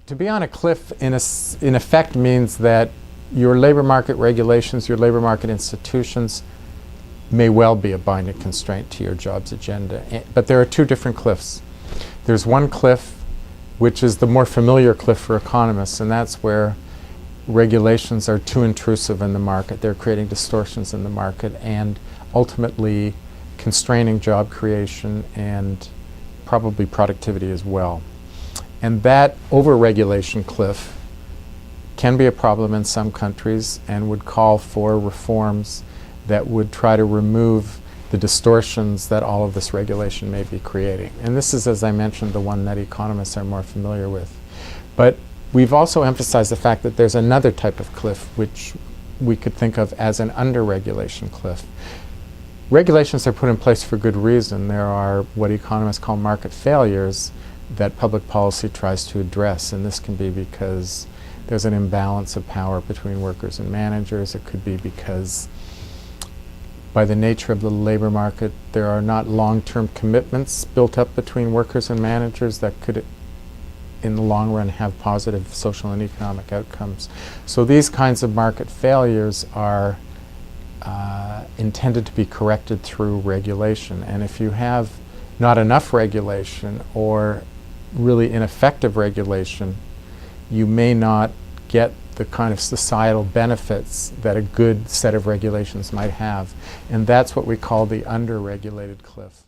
To be on a cliff, in effect, means that your labor market regulations, your labor market institutions may well be a binding constraint to your jobs agenda. But there are two different cliffs. There's one cliff, which is the more familiar cliff for economists, and that's where regulations are too intrusive in the market. They're creating distortions in the market and ultimately constraining job creation and probably productivity as well. And that overregulation cliff can be a problem in some countries and would call for reforms that would try to remove the distortions that all of this regulation may be creating. And this is, as I mentioned, the one that economists are more familiar with. But we've also emphasized the fact that there's another type of cliff which we could think of as an underregulation cliff. Regulations are put in place for good reason. There are what economists call market failures that public policy tries to address, and this can be because there's an imbalance of power between workers and managers. It could be because by the nature of the labor market there are not long-term commitments built up between workers and managers that could in the long run have positive social and economic outcomes. So these kinds of market failures are intended to be corrected through regulation, and if you have not enough regulation or really ineffective regulation, you may not get the kind of societal benefits that a good set of regulations might have. And that's what we call the underregulated cliff.